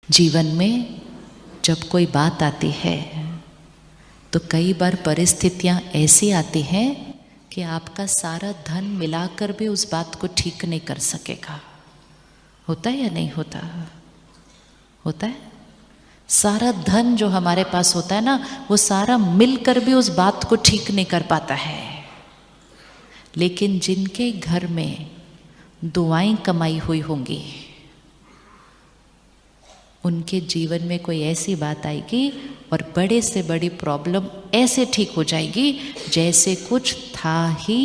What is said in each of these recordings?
जीवन में जब कोई बात आती है तो कई बार परिस्थितियां ऐसी आती हैं कि आपका सारा धन मिलाकर भी उस बात को ठीक नहीं कर सकेगा। होता है या नहीं होता? होता है। सारा धन जो हमारे पास होता है ना, वो सारा मिलकर भी उस बात को ठीक नहीं कर पाता है। लेकिन जिनके घर में दुआएं कमाई हुई होंगी, उनके जीवन में कोई ऐसी बात आएगी और बड़े से बड़ी प्रॉब्लम ऐसे ठीक हो जाएगी जैसे कुछ था ही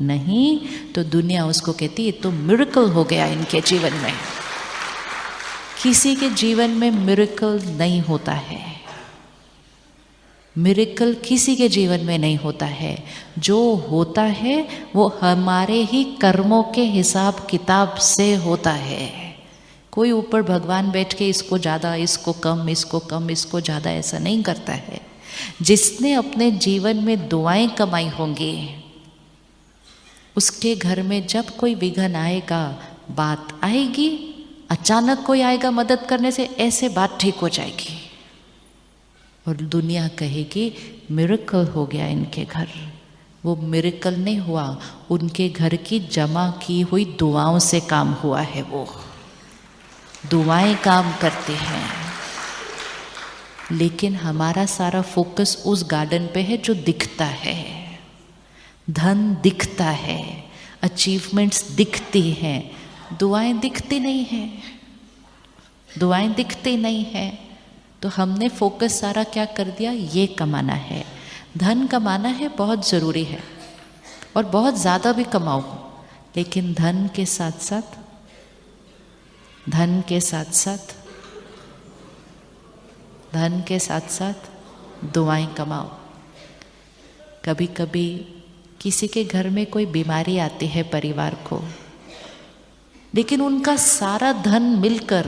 नहीं। तो दुनिया उसको कहती है तो मिरेकल हो गया इनके जीवन में। किसी के जीवन में मिरेकल नहीं होता है। मिरेकल किसी के जीवन में नहीं होता है। जो होता है वो हमारे ही कर्मों के हिसाब किताब से होता है। कोई ऊपर भगवान बैठ के इसको ज़्यादा, इसको कम, इसको कम, इसको ज़्यादा ऐसा नहीं करता है। जिसने अपने जीवन में दुआएं कमाई होंगी, उसके घर में जब कोई विघ्न आएगा, बात आएगी, अचानक कोई आएगा मदद करने से, ऐसे बात ठीक हो जाएगी और दुनिया कहेगी मिरेकल हो गया इनके घर। वो मिरेकल नहीं हुआ, उनके घर की जमा की हुई दुआओं से काम हुआ है। वो दुआएं काम करते हैं। लेकिन हमारा सारा फोकस उस गार्डन पे है जो दिखता है। धन दिखता है, अचीवमेंट्स दिखती हैं, दुआएं दिखती नहीं हैं। दुआएं दिखती नहीं हैं तो हमने फोकस सारा क्या कर दिया? ये कमाना है, धन कमाना है, बहुत ज़रूरी है और बहुत ज़्यादा भी कमाओ। लेकिन धन के साथ साथ दुआएं कमाओ। कभी कभी किसी के घर में कोई बीमारी आती है परिवार को, लेकिन उनका सारा धन मिलकर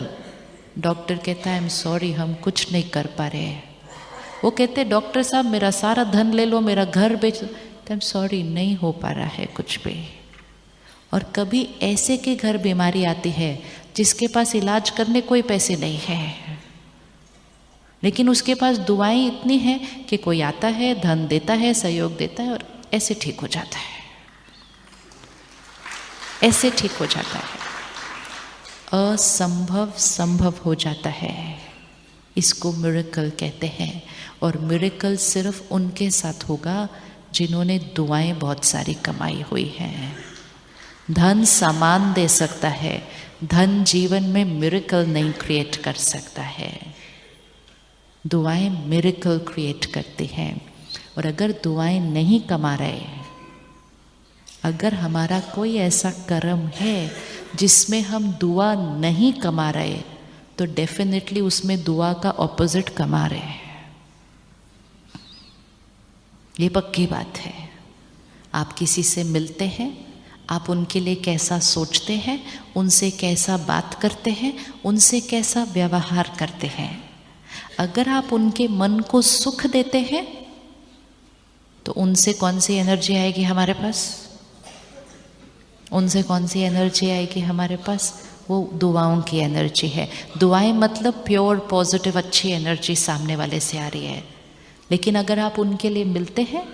डॉक्टर कहता है आई एम सॉरी, हम कुछ नहीं कर पा रहे हैं। वो कहते डॉक्टर साहब मेरा सारा धन ले लो, मेरा घर बेच दो। आई एम सॉरी, नहीं हो पा रहा है कुछ भी। और कभी ऐसे के घर बीमारी आती है जिसके पास इलाज करने कोई पैसे नहीं है, लेकिन उसके पास दुआएं इतनी हैं कि कोई आता है, धन देता है, सहयोग देता है और ऐसे ठीक हो जाता है। ऐसे ठीक हो जाता है। असंभव संभव हो जाता है। इसको मिरेकल कहते हैं। और मिरेकल सिर्फ उनके साथ होगा जिन्होंने दुआएं बहुत सारी कमाई हुई हैं। धन सामान दे सकता है, धन जीवन में मिरेकल नहीं क्रिएट कर सकता है। दुआएं मिरेकल क्रिएट करती हैं। और अगर दुआएं नहीं कमा रहे, अगर हमारा कोई ऐसा कर्म है जिसमें हम दुआ नहीं कमा रहे, तो डेफिनेटली उसमें दुआ का ऑपोजिट कमा रहे हैं। ये पक्की बात है। आप किसी से मिलते हैं, आप उनके लिए कैसा सोचते हैं, उनसे कैसा बात करते हैं, उनसे कैसा व्यवहार करते हैं। अगर आप उनके मन को सुख देते हैं तो उनसे कौन सी एनर्जी आएगी हमारे पास? उनसे कौन सी एनर्जी आएगी हमारे पास? वो दुआओं की एनर्जी है। दुआएं मतलब प्योर पॉजिटिव अच्छी एनर्जी सामने वाले से आ रही है। लेकिन अगर आप उनके लिए मिलते हैं,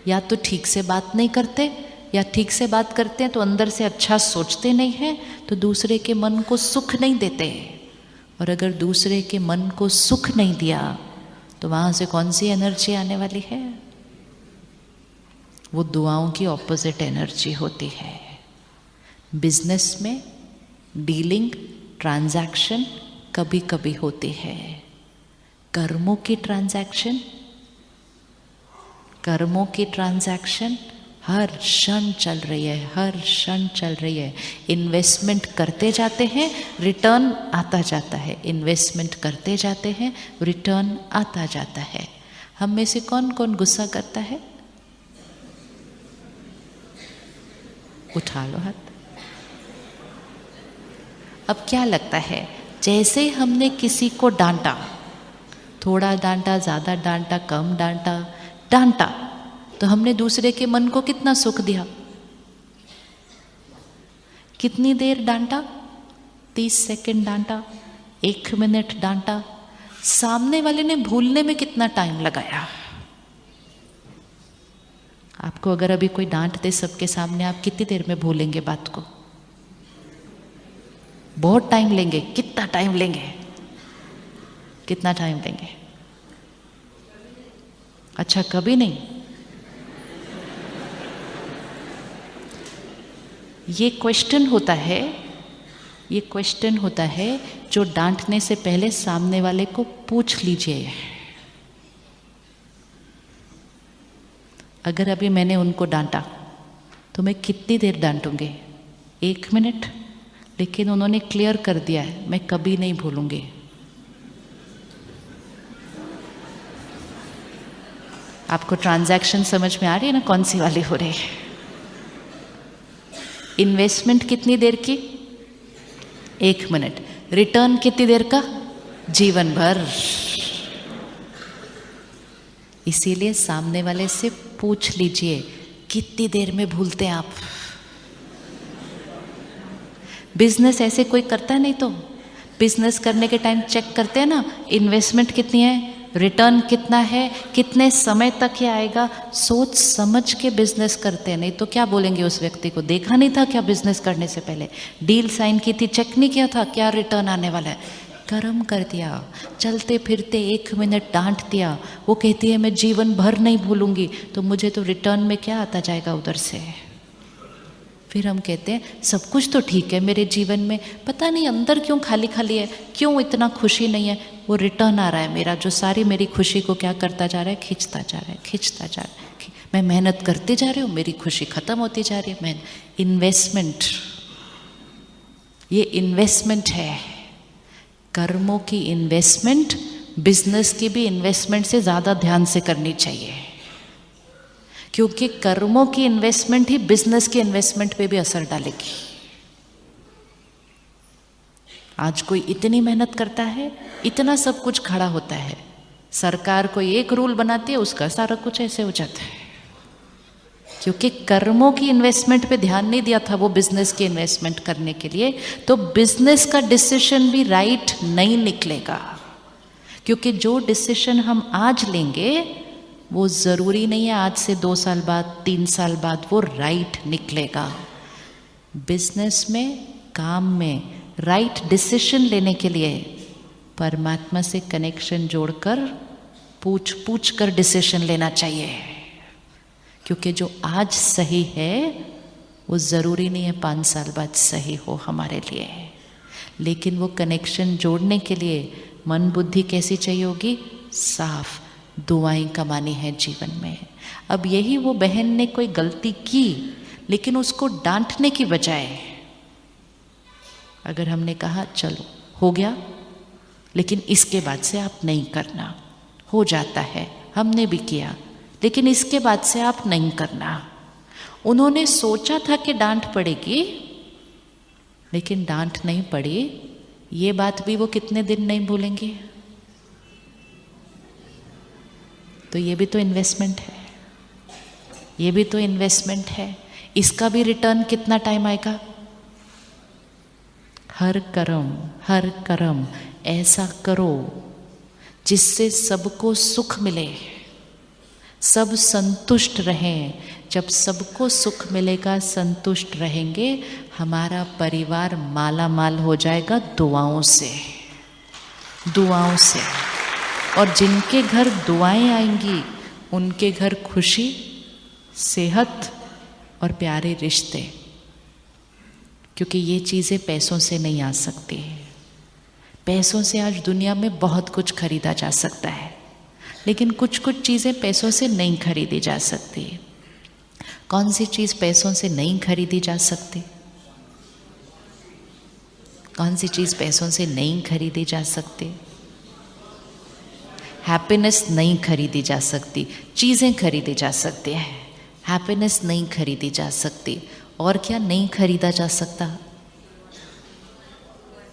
या तो ठीक से बात नहीं करते, या ठीक से बात करते हैं तो अंदर से अच्छा सोचते नहीं हैं, तो दूसरे के मन को सुख नहीं देते। और अगर दूसरे के मन को सुख नहीं दिया तो वहाँ से कौन सी एनर्जी आने वाली है? वो दुआओं की ऑपोजिट एनर्जी होती है। बिजनेस में डीलिंग, ट्रांजैक्शन कभी कभी होती है। कर्मों की ट्रांजैक्शन हर क्षण चल रही है, हर क्षण चल रही है। इन्वेस्टमेंट करते जाते हैं, रिटर्न आता जाता है। इन्वेस्टमेंट करते जाते हैं, रिटर्न आता जाता है। हम में से कौन कौन गुस्सा करता है? उठा लो हाथ। अब क्या लगता है, जैसे हमने किसी को डांटा, थोड़ा डांटा, ज़्यादा डांटा, कम डांटा, तो हमने दूसरे के मन को कितना सुख दिया? कितनी देर डांटा? 30 सेकंड डांटा, 1 मिनट डांटा, सामने वाले ने भूलने में कितना टाइम लगाया। आपको अगर अभी कोई डांट दे सबके सामने, आप कितनी देर में भूलेंगे बात को? बहुत टाइम लेंगे। कितना टाइम लेंगे? कितना टाइम लेंगे? अच्छा, कभी नहीं। ये क्वेश्चन होता है जो डांटने से पहले सामने वाले को पूछ लीजिए। अगर अभी मैंने उनको डांटा तो मैं कितनी देर डांटूंगी? 1 मिनट। लेकिन उन्होंने क्लियर कर दिया है, मैं कभी नहीं भूलूंगी। आपको ट्रांजैक्शन समझ में आ रही है ना, कौन सी वाली हो रही है? इन्वेस्टमेंट कितनी देर की? 1 मिनट। रिटर्न कितनी देर का? जीवन भर। इसीलिए सामने वाले से पूछ लीजिए, कितनी देर में भूलते हैं आप? बिजनेस ऐसे कोई करता है नहीं तो बिजनेस करने के टाइम चेक करते हैं ना, इन्वेस्टमेंट कितनी है, रिटर्न कितना है, कितने समय तक ये आएगा, सोच समझ के बिजनेस करते हैं। नहीं तो क्या बोलेंगे उस व्यक्ति को, देखा नहीं था क्या बिजनेस करने से पहले? डील साइन की थी, चेक नहीं किया था क्या रिटर्न आने वाला है? कर्म कर दिया, चलते फिरते 1 मिनट डांट दिया। वो कहती है मैं जीवन भर नहीं भूलूंगी, तो मुझे तो रिटर्न में क्या आता जाएगा उधर से? फिर हम कहते हैं सब कुछ तो ठीक है मेरे जीवन में, पता नहीं अंदर क्यों खाली खाली है, क्यों इतना खुशी नहीं है। वो रिटर्न आ रहा है मेरा, जो सारी मेरी खुशी को क्या करता जा रहा है, खींचता जा रहा है, खींचता जा रहा है। मैं मेहनत करते जा रही हूँ, मेरी खुशी खत्म होती जा रही है। मैं इन्वेस्टमेंट, ये इन्वेस्टमेंट है, कर्मों की इन्वेस्टमेंट। बिजनेस की भी इन्वेस्टमेंट से ज़्यादा ध्यान से करनी चाहिए, क्योंकि कर्मों की इन्वेस्टमेंट ही बिजनेस की इन्वेस्टमेंट पे भी असर डालेगी। आज कोई इतनी मेहनत करता है, इतना सब कुछ खड़ा होता है, सरकार कोई एक रूल बनाती है, उसका सारा कुछ ऐसे हो जाता है, क्योंकि कर्मों की इन्वेस्टमेंट पे ध्यान नहीं दिया था वो बिजनेस की इन्वेस्टमेंट करने के लिए। तो बिजनेस का डिसीजन भी राइट नहीं निकलेगा, क्योंकि जो डिसीजन हम आज लेंगे वो ज़रूरी नहीं है आज से 2 साल बाद, 3 साल बाद वो राइट निकलेगा। बिजनेस में, काम में राइट डिसीजन लेने के लिए परमात्मा से कनेक्शन जोड़कर पूछ कर डिसीजन लेना चाहिए, क्योंकि जो आज सही है वो ज़रूरी नहीं है 5 साल बाद सही हो हमारे लिए। लेकिन वो कनेक्शन जोड़ने के लिए मन बुद्धि कैसी चाहिए होगी? साफ। दुआएं कमानी है जीवन में। अब यही वो बहन ने कोई गलती की, लेकिन उसको डांटने की बजाय अगर हमने कहा चलो हो गया, लेकिन इसके बाद से आप नहीं करना, हो जाता है, हमने भी किया, लेकिन इसके बाद से आप नहीं करना। उन्होंने सोचा था कि डांट पड़ेगी, लेकिन डांट नहीं पड़ी। ये बात भी वो कितने दिन नहीं भूलेंगे। तो ये भी तो इन्वेस्टमेंट है, ये भी तो इन्वेस्टमेंट है। इसका भी रिटर्न कितना टाइम आएगा? हर कर्म ऐसा करो जिससे सबको सुख मिले, सब संतुष्ट रहें। जब सबको सुख मिलेगा, संतुष्ट रहेंगे, हमारा परिवार माला माल हो जाएगा दुआओं से, दुआओं से। और जिनके घर दुआएं आएंगी उनके घर खुशी, सेहत और प्यारे रिश्ते, क्योंकि ये चीज़ें पैसों से नहीं आ सकती। पैसों से आज दुनिया में बहुत कुछ खरीदा जा सकता है, लेकिन कुछ कुछ चीज़ें पैसों से नहीं खरीदी जा सकती। कौन सी चीज़ पैसों से नहीं खरीदी जा सकती? कौन सी चीज़ पैसों से नहीं खरीदी जा सकती? हैप्पीनेस नहीं खरीदी जा सकती, चीज़ें खरीदी जा सकती हैं, हैप्पीनेस नहीं खरीदी जा सकती। और क्या नहीं खरीदा जा सकता?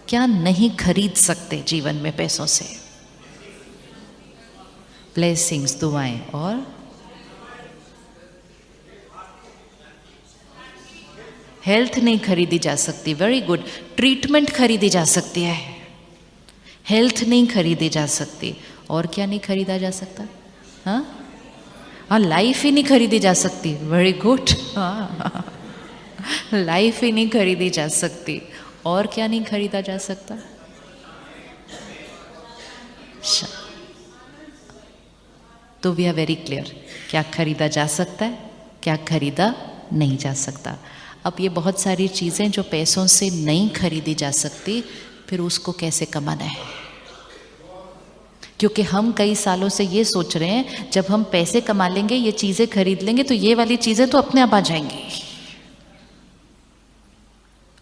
क्या नहीं खरीद सकते जीवन में पैसों से? ब्लेसिंग्स, दुआएं। और हेल्थ नहीं खरीदी जा सकती, वेरी गुड। ट्रीटमेंट खरीदी जा सकती है, हेल्थ नहीं खरीदी जा सकती, और क्या नहीं खरीदा जा सकता? हाँ, लाइफ ही नहीं खरीदी जा सकती। Very good. हाँ, लाइफ ही नहीं खरीदी जा सकती, और क्या नहीं खरीदा जा सकता? तो वी आर वेरी क्लियर, क्या खरीदा जा सकता है, क्या खरीदा नहीं जा सकता। अब ये बहुत सारी चीज़ें जो पैसों से नहीं खरीदी जा सकती, फिर उसको कैसे कमाना है? क्योंकि हम कई सालों से ये सोच रहे हैं जब हम पैसे कमा लेंगे, ये चीज़ें खरीद लेंगे, तो ये वाली चीज़ें तो अपने आप आ जाएंगी।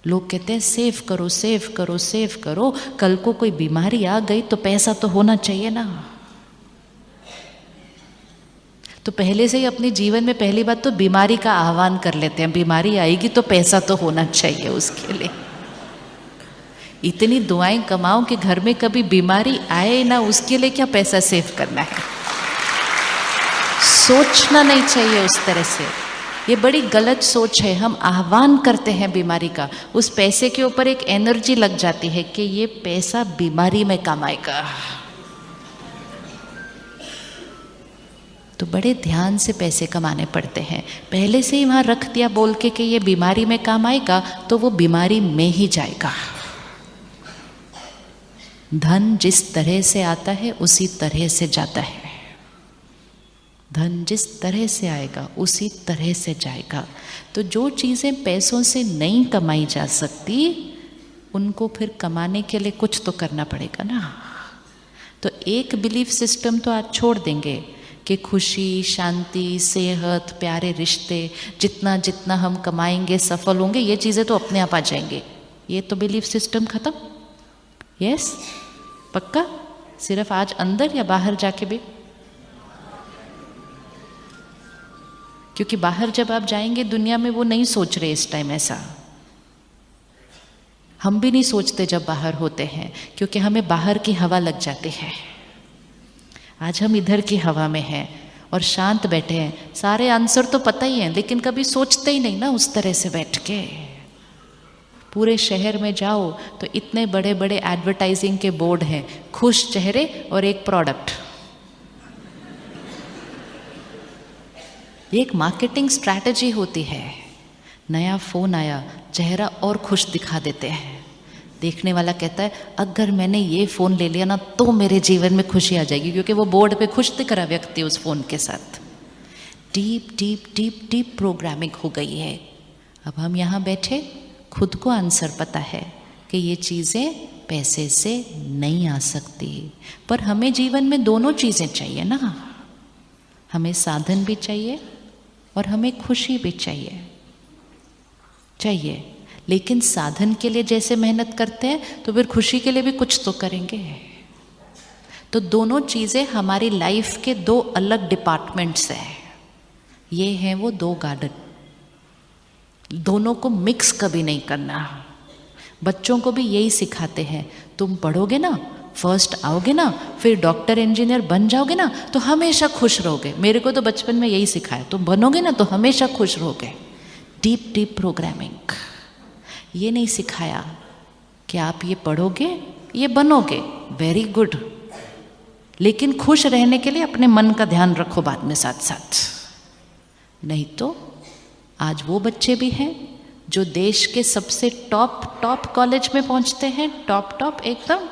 लोग कहते हैं सेव करो सेव करो सेव करो, कल को कोई बीमारी आ गई तो पैसा तो होना चाहिए ना। तो पहले से ही अपने जीवन में पहली बात तो बीमारी का आह्वान कर लेते हैं, बीमारी आएगी तो पैसा तो होना चाहिए उसके लिए। इतनी दुआएं कमाओ कि घर में कभी बीमारी आए ना, उसके लिए क्या पैसा सेव करना है? सोचना नहीं चाहिए उस तरह से, ये बड़ी गलत सोच है। हम आह्वान करते हैं बीमारी का, उस पैसे के ऊपर एक एनर्जी लग जाती है कि ये पैसा बीमारी में काम आएगा। तो बड़े ध्यान से पैसे कमाने पड़ते हैं। पहले से ही वहाँ रख दिया बोल के कि ये बीमारी में काम आएगा, तो वो बीमारी में ही जाएगा। धन जिस तरह से आता है उसी तरह से जाता है। धन जिस तरह से आएगा उसी तरह से जाएगा। तो जो चीज़ें पैसों से नहीं कमाई जा सकती, उनको फिर कमाने के लिए कुछ तो करना पड़ेगा ना। तो एक बिलीफ सिस्टम तो आज छोड़ देंगे कि खुशी, शांति, सेहत, प्यारे रिश्ते, जितना जितना हम कमाएंगे सफल होंगे, ये चीज़ें तो अपने आप आ जाएंगे। ये तो बिलीफ सिस्टम खत्म। यस, पक्का? सिर्फ आज अंदर या बाहर जाके भी? क्योंकि बाहर जब आप जाएंगे दुनिया में, वो नहीं सोच रहे इस टाइम ऐसा। हम भी नहीं सोचते जब बाहर होते हैं, क्योंकि हमें बाहर की हवा लग जाती है। आज हम इधर की हवा में हैं और शांत बैठे हैं, सारे आंसर तो पता ही हैं, लेकिन कभी सोचते ही नहीं ना उस तरह से बैठ के। पूरे शहर में जाओ तो इतने बड़े बड़े एडवर्टाइजिंग के बोर्ड हैं, खुश चेहरे और एक प्रोडक्ट। ये एक मार्केटिंग स्ट्रैटेजी होती है। नया फ़ोन आया, चेहरा और खुश दिखा देते हैं। देखने वाला कहता है अगर मैंने ये फ़ोन ले लिया ना तो मेरे जीवन में खुशी आ जाएगी, क्योंकि वो बोर्ड पे खुश दिख रहा व्यक्ति उस फ़ोन के साथ। Deep deep deep deep programming हो गई है। अब हम यहाँ बैठे, खुद को आंसर पता है कि ये चीज़ें पैसे से नहीं आ सकती, पर हमें जीवन में दोनों चीज़ें चाहिए ना। हमें साधन भी चाहिए और हमें खुशी भी चाहिए। लेकिन साधन के लिए जैसे मेहनत करते हैं तो फिर खुशी के लिए भी कुछ तो करेंगे। तो दोनों चीज़ें हमारी लाइफ के दो अलग डिपार्टमेंट्स हैं। ये हैं वो दो गार्डन, दोनों को मिक्स कभी नहीं करना। बच्चों को भी यही सिखाते हैं, तुम पढ़ोगे ना, फर्स्ट आओगे ना, फिर डॉक्टर इंजीनियर बन जाओगे ना तो हमेशा खुश रहोगे। मेरे को तो बचपन में यही सिखाया, तुम बनोगे ना तो हमेशा खुश रहोगे। Deep deep programming. ये नहीं सिखाया कि आप ये पढ़ोगे ये बनोगे, वेरी गुड, लेकिन खुश रहने के लिए अपने मन का ध्यान रखो बाद में साथ साथ। नहीं तो आज वो बच्चे भी हैं जो देश के सबसे टॉप कॉलेज में पहुंचते हैं, टॉप एकदम,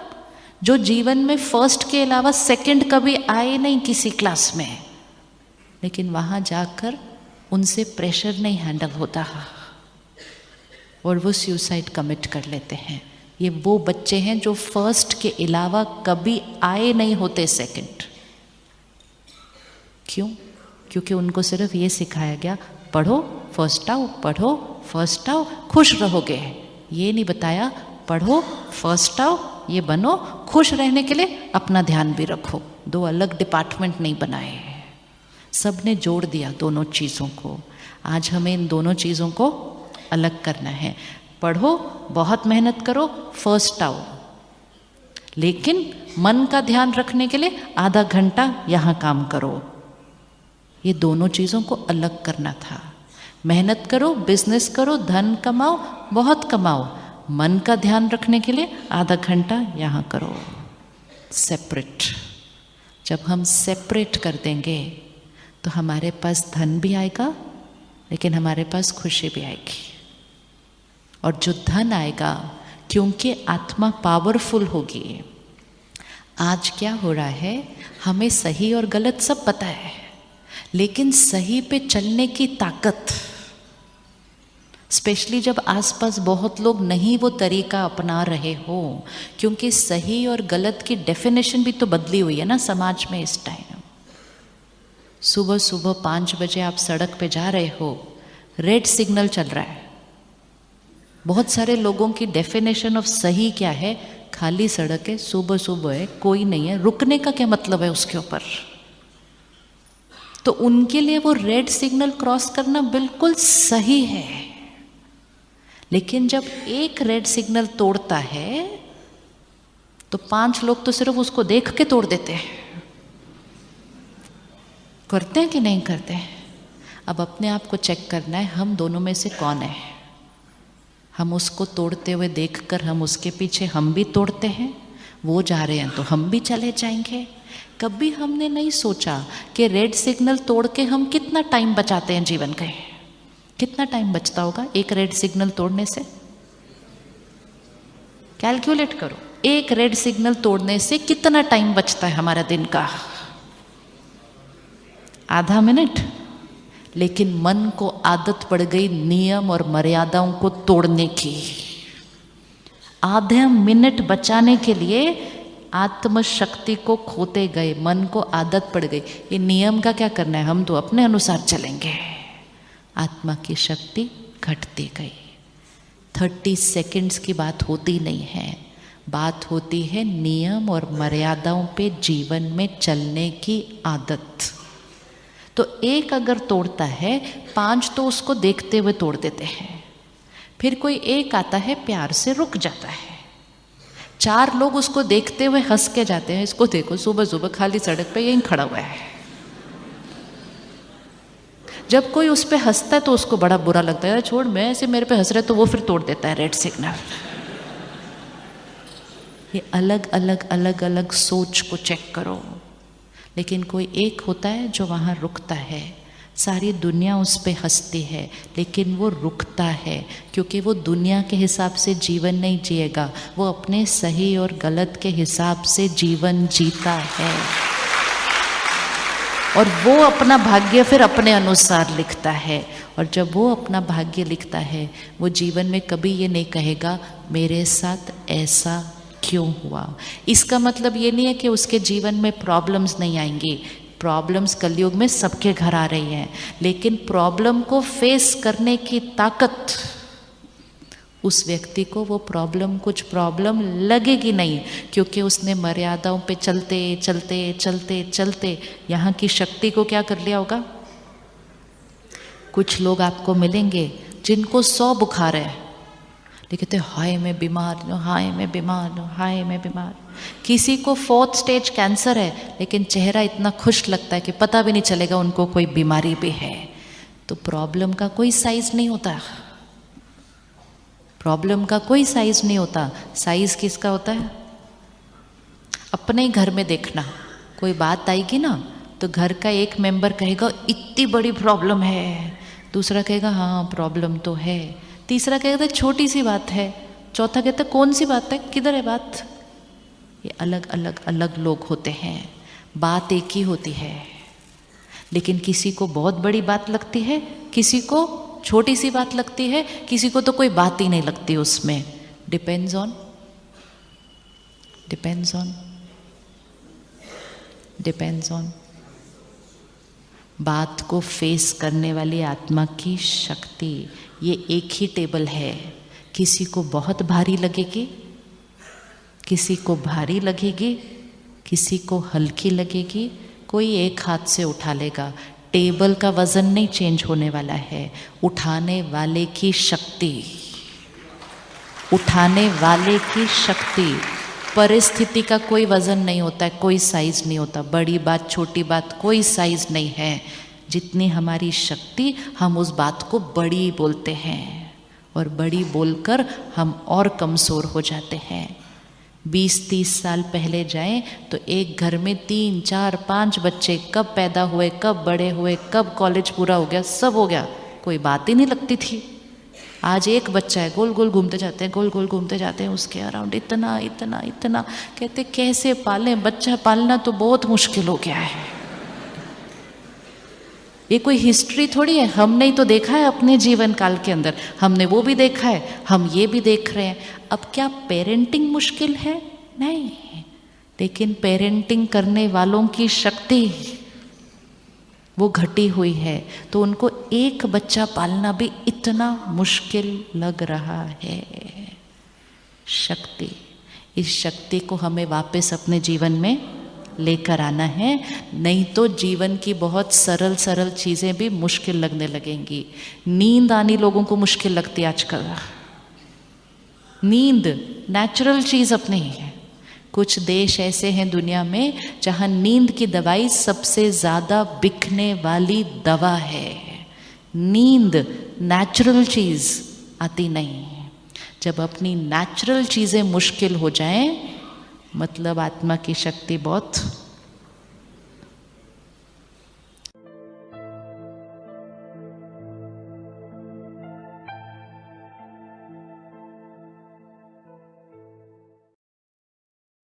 जो जीवन में फर्स्ट के अलावा सेकंड कभी आए नहीं किसी क्लास में, लेकिन वहाँ जाकर उनसे प्रेशर नहीं हैंडल होता और वो सुसाइड कमिट कर लेते हैं। ये वो बच्चे हैं जो फर्स्ट के अलावा कभी आए नहीं होते सेकंड। क्यों? क्योंकि उनको सिर्फ ये सिखाया गया पढ़ो फर्स्ट आओ, पढ़ो फर्स्ट आओ, खुश रहोगे। ये नहीं बताया पढ़ो फर्स्ट आओ, ये बनो, खुश रहने के लिए अपना ध्यान भी रखो। दो अलग डिपार्टमेंट नहीं बनाए, सब ने जोड़ दिया दोनों चीज़ों को। आज हमें इन दोनों चीज़ों को अलग करना है। पढ़ो, बहुत मेहनत करो, फर्स्ट आओ, लेकिन मन का ध्यान रखने के लिए आधा घंटा यहाँ काम करो। ये दोनों चीज़ों को अलग करना था। मेहनत करो, बिजनेस करो, धन कमाओ, बहुत कमाओ, मन का ध्यान रखने के लिए आधा घंटा यहाँ करो। सेपरेट। जब हम सेपरेट कर देंगे तो हमारे पास धन भी आएगा, लेकिन हमारे पास खुशी भी आएगी। और जो धन आएगा, क्योंकि आत्मा पावरफुल होगी। आज क्या हो रहा है, हमें सही और गलत सब पता है, लेकिन सही पे चलने की ताकत, स्पेशली जब आसपास बहुत लोग नहीं वो तरीका अपना रहे हो, क्योंकि सही और गलत की डेफिनेशन भी तो बदली हुई है ना समाज में इस टाइम। सुबह सुबह 5 बजे आप सड़क पे जा रहे हो, रेड सिग्नल चल रहा है। बहुत सारे लोगों की डेफिनेशन ऑफ सही क्या है, खाली सड़क है, सुबह सुबह है, कोई नहीं है, रुकने का क्या मतलब है उसके ऊपर। तो उनके लिए वो रेड सिग्नल क्रॉस करना बिल्कुल सही है। लेकिन जब एक रेड सिग्नल तोड़ता है तो 5 लोग तो सिर्फ उसको देख के तोड़ देते हैं। करते हैं कि नहीं करते हैं? अब अपने आप को चेक करना है, हम दोनों में से कौन है। हम उसको तोड़ते हुए देखकर हम उसके पीछे हम भी तोड़ते हैं, वो जा रहे हैं तो हम भी चले जाएंगे। कभी हमने नहीं सोचा कि रेड सिग्नल तोड़ के हम कितना टाइम बचाते हैं जीवन का। कितना टाइम बचता होगा एक रेड सिग्नल तोड़ने से? कैलकुलेट करो, एक रेड सिग्नल तोड़ने से कितना टाइम बचता है हमारा दिन का? आधा मिनट। लेकिन मन को आदत पड़ गई नियम और मर्यादाओं को तोड़ने की। आधे मिनट बचाने के लिए आत्मशक्ति को खोते गए, मन को आदत पड़ गई ये नियम का क्या करना है, हम तो अपने अनुसार चलेंगे। आत्मा की शक्ति घटती गई। 30 सेकंड्स की बात होती नहीं है, बात होती है नियम और मर्यादाओं पे जीवन में चलने की आदत। तो एक अगर तोड़ता है, 5 तो उसको देखते हुए तोड़ देते हैं। फिर कोई एक आता है, प्यार से रुक जाता है। 4 लोग उसको देखते हुए हंस के जाते हैं, इसको देखो सुबह सुबह खाली सड़क पे यहीं खड़ा हुआ है। जब कोई उस पर हंसता है तो उसको बड़ा बुरा लगता है, छोड़ मैं ऐसे मेरे पे हंस रहे, तो वो फिर तोड़ देता है रेड सिग्नल। ये अलग अलग अलग अलग सोच को चेक करो। लेकिन कोई एक होता है जो वहाँ रुकता है। सारी दुनिया उस पर हंसती है, लेकिन वो रुकता है, क्योंकि वो दुनिया के हिसाब से जीवन नहीं जिएगा, वो अपने सही और गलत के हिसाब से जीवन जीता है। और वो अपना भाग्य फिर अपने अनुसार लिखता है। और जब वो अपना भाग्य लिखता है, वो जीवन में कभी ये नहीं कहेगा मेरे साथ ऐसा क्यों हुआ। इसका मतलब ये नहीं है कि उसके जीवन में प्रॉब्लम्स नहीं आएंगी। प्रॉब्लम्स कलयुग में सबके घर आ रही हैं, लेकिन प्रॉब्लम को फेस करने की ताकत उस व्यक्ति को, वो प्रॉब्लम कुछ प्रॉब्लम लगेगी नहीं, क्योंकि उसने मर्यादाओं पे चलते चलते चलते चलते यहाँ की शक्ति को क्या कर लिया होगा। कुछ लोग आपको मिलेंगे जिनको 100 बुखार है, कहते हाय मैं बीमार हूँ, हाय मैं बीमार हूँ, हाय मैं बीमार। किसी को 4th स्टेज कैंसर है, लेकिन चेहरा इतना खुश लगता है कि पता भी नहीं चलेगा उनको कोई बीमारी भी है। तो प्रॉब्लम का कोई साइज नहीं होता। प्रॉब्लम का कोई साइज नहीं होता। साइज किसका होता है? अपने ही घर में देखना, कोई बात आएगी ना तो घर का एक मेंबर कहेगा इतनी बड़ी प्रॉब्लम है, दूसरा कहेगा हाँ प्रॉब्लम तो है, तीसरा कहता है छोटी सी बात है, चौथा कहता है कौन सी बात है, किधर है बात। ये अलग अलग अलग लोग होते हैं, बात एक ही होती है, लेकिन किसी को बहुत बड़ी बात लगती है, किसी को छोटी सी बात लगती है, किसी को तो कोई बात ही नहीं लगती उसमें। डिपेंड्स ऑन बात को फेस करने वाली आत्मा की शक्ति। ये एक ही टेबल है, किसी को बहुत भारी लगेगी, किसी को भारी लगेगी, किसी को हल्की लगेगी, कोई एक हाथ से उठा लेगा। टेबल का वजन नहीं चेंज होने वाला है, उठाने वाले की शक्ति, उठाने वाले की शक्ति। परिस्थिति का कोई वजन नहीं होता है, कोई साइज नहीं होता, बड़ी बात छोटी बात कोई साइज नहीं है। जितनी हमारी शक्ति, हम उस बात को बड़ी बोलते हैं, और बड़ी बोलकर हम और कमज़ोर हो जाते हैं। 20-30 साल पहले जाएं तो एक घर में 3, 4, 5 बच्चे कब पैदा हुए, कब बड़े हुए, कब कॉलेज पूरा हो गया, सब हो गया, कोई बात ही नहीं लगती थी। आज एक बच्चा है, गोल गोल घूमते जाते हैं, गोल गोल घूमते जाते हैं, उसके अराउंड इतना इतना इतना, कहते कैसे पालें, बच्चा पालना तो बहुत मुश्किल हो गया है। ये कोई हिस्ट्री थोड़ी है, हमने ही तो देखा है अपने जीवन काल के अंदर, हमने वो भी देखा है, हम ये भी देख रहे हैं। अब क्या पेरेंटिंग मुश्किल है? नहीं, लेकिन पेरेंटिंग करने वालों की शक्ति वो घटी हुई है, तो उनको एक बच्चा पालना भी इतना मुश्किल लग रहा है। शक्ति, इस शक्ति को हमें वापस अपने जीवन में लेकर आना है, नहीं तो जीवन की बहुत सरल सरल चीज़ें भी मुश्किल लगने लगेंगी। नींद आनी लोगों को मुश्किल लगती है आजकल। नींद नेचुरल चीज़ अपनी है। कुछ देश ऐसे हैं दुनिया में जहाँ नींद की दवाई सबसे ज़्यादा बिकने वाली दवा है। नींद नेचुरल चीज़ आती नहीं है। जब अपनी नेचुरल चीज़ें मुश्किल हो जाएं, मतलब आत्मा की शक्ति बहुत